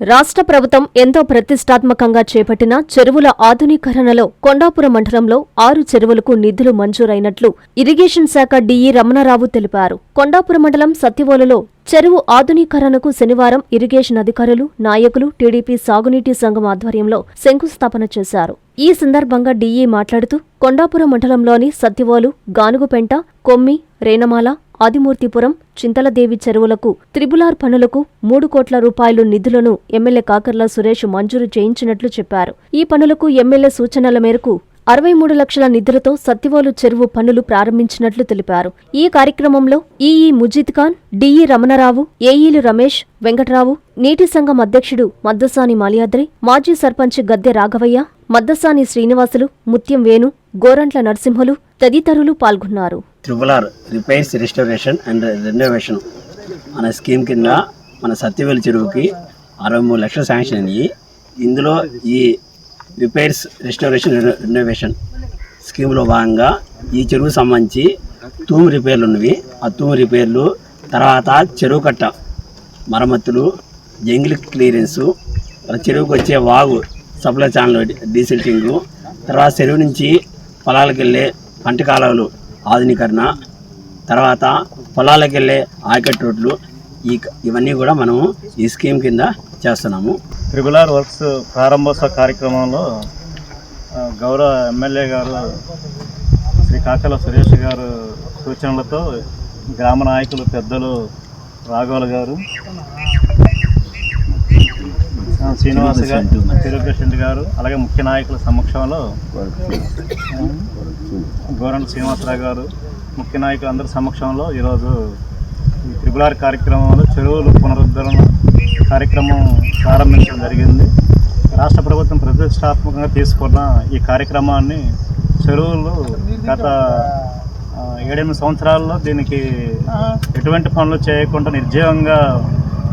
రాష్ట్ర ప్రభుత్వం ఎంతో ప్రతిష్టాత్మకంగా చేపట్టిన చెరువుల ఆధునీకరణలో కొండాపురం మండలంలో 6 చెరువులకు నిధులు మంజూరైనట్లు ఇరిగేషన్ శాఖ డీఈ రమణారావు తెలిపారు. కొండాపురం మండలం సత్యవోలులో చెరువు ఆధునీకరణకు శనివారం ఇరిగేషన్ అధికారులు, నాయకులు, టీడీపీ సాగునీటి సంఘం ఆధ్వర్యంలో శంకుస్థాపన చేశారు. ఈ సందర్భంగా డీఈ మాట్లాడుతూ కొండాపురం మండలంలోని సత్యవోలు, గానుగుపెంట, కొమ్మి, రేణమాల, ఆదిమూర్తిపురం, చింతలదేవి చెరువులకు త్రిబులార్ పనులకు 3 కోట్ల రూపాయలు నిధులను ఎమ్మెల్యే కాకర్ల సురేష్ మంజూరు చేయించినట్లు చెప్పారు. ఈ పనులకు ఎమ్మెల్యే సూచనల మేరకు 63 లక్షల నిధులతో సత్యవోలు చెరువు పనులు ప్రారంభించినట్లు తెలిపారు. ఈ కార్యక్రమంలో ఈఈ ముజీద్ ఖాన్, డీఈ రమణారావు, ఏఈలు రమేష్, వెంకట్రావు, నీటి సంఘం అధ్యక్షుడు మద్దసాని మాల్యాద్రి, మాజీ సర్పంచ్ గద్దె రాఘవయ్య, మద్దసాని శ్రీనివాసులు, ముత్యం వేణు, గోరంట్ల నరసింహులు తదితరులు పాల్గొన్నారు. ట్రిబులార్ రిపైర్స్, రిస్టోరేషన్ అండ్ రెనోవేషన్ అనే స్కీమ్ కింద మన సత్యవేలు చెరువుకి 63 లక్షలు శాంక్షన్ అయ్యి, ఇందులో ఈ రిపైర్స్, రెస్టోరేషన్, రెనోవేషన్ స్కీమ్లో భాగంగా ఈ చెరువుకు సంబంధించి తూము రిపేర్లు ఉన్నవి. ఆ తూము రిపేర్లు తర్వాత చెరువు కట్ట మరమ్మతులు, జంగిల్ క్లియరెన్సు, చెరువుకు వచ్చే వాగు సప్లై ఛానల్ డీసిల్టింగు, తర్వాత చెరువు నుంచి పొలాలకు వెళ్ళే పంట కాలువలు ఆధునీకరణ, తర్వాత పొలాలకు వెళ్ళే ఆయకట్టు రోడ్లు, ఇవన్నీ కూడా మనము ఈ స్కీమ్ కింద చేస్తున్నాము. ట్రిబులార్ వర్క్స్ ప్రారంభోత్సవ కార్యక్రమంలో గౌరవ ఎమ్మెల్యే గారు శ్రీ కాకర్ల సురేష్ గారు సూచనలతో గ్రామ నాయకులు పెద్దలు రాఘవులు గారు, శ్రీనివాస్ గారు, చెరువు ప్రెసిడెంట్ గారు, అలాగే ముఖ్య నాయకుల సమక్షంలో గోరంట్ల శ్రీనివాసరావు గారు, ముఖ్య నాయకులు అందరి సమక్షంలో ఈరోజు ఈ ట్రిబులార్ కార్యక్రమంలో చెరువులు పునరుద్ధరణ కార్యక్రమం ప్రారంభించడం జరిగింది. రాష్ట్ర ప్రభుత్వం ప్రతిష్టాత్మకంగా తీసుకున్న ఈ కార్యక్రమాన్ని చెరువులు గత 7-8 సంవత్సరాల్లో దీనికి ఎటువంటి పనులు చేయకుండా నిర్జీవంగా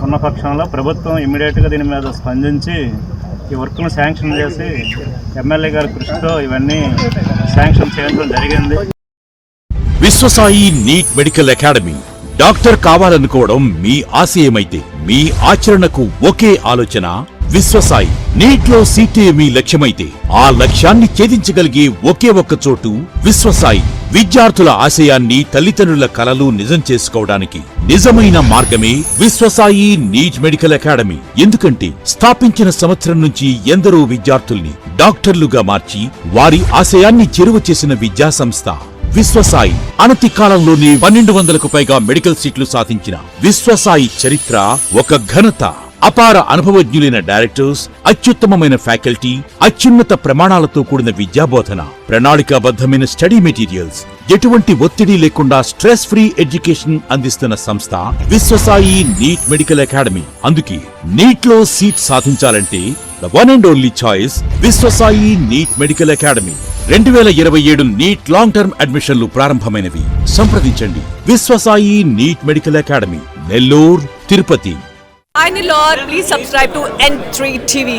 ఉన్న పక్షంలో ప్రభుత్వం ఇమ్మీడియట్గా దీని మీద స్పందించి ఈ వర్క్ను శాంక్షన్ చేసి ఎమ్మెల్యే గారి కృషితో ఇవన్నీ శాంక్షన్ చేయడం జరిగింది. Vishwasai NEET medical academy. Doctor కావాలనుకోవడం మీ ఆశయమైతే మీ ఆచరణకు ఒకే ఆలోచన విశ్వసాయి. నీట్ లో సీటే మీ లక్ష్యమైతే ఆ లక్ష్యాన్ని ఛేదించగలిగే ఒకే ఒక్క చోటు విశ్వసాయి. విద్యార్థుల ఆశయాన్ని, తల్లిదండ్రుల కలలు నిజం చేసుకోవడానికి నిజమైన మార్గమే విశ్వసాయి నీట్ మెడికల్ అకాడమీ. ఎందుకంటే స్థాపించిన సంవత్సరం నుంచి ఎందరో విద్యార్థుల్ని డాక్టర్లుగా మార్చి వారి ఆశయాన్ని చేరువ చేసిన విద్యా సంస్థ విశ్వసాయి. అనతి కాలంలోనే 1200కు పైగా మెడికల్ సీట్లు సాధించిన విశ్వసాయి చరిత్ర ఒక ఘనత. అపార అనుభవజ్ఞులైన డైరెక్టర్స్, అత్యుత్తమమైన ఫ్యాకల్టీ, అత్యున్నత ప్రమాణాలతో కూడిన విద్యాబోధన, ప్రణాళికాబద్ధమైన స్టడీ మెటీరియల్స్, ఎటువంటి ఒత్తిడి లేకుండా స్ట్రెస్ ఫ్రీ ఎడ్యుకేషన్ అందిస్తున్న సంస్థ విశ్వసాయి నీట్ మెడికల్ అకాడమీ. అందుకే నీట్ లో సీట్ సాధించాలంటే the one and only choice Viswasai NEET medical academy. 2027 NEET long term అడ్మిషన్లు ప్రారంభమైనవి. సంప్రదించండి Viswasai NEET medical academy, Nellore, Tirupati. Hi Nilor, please subscribe to N3 TV.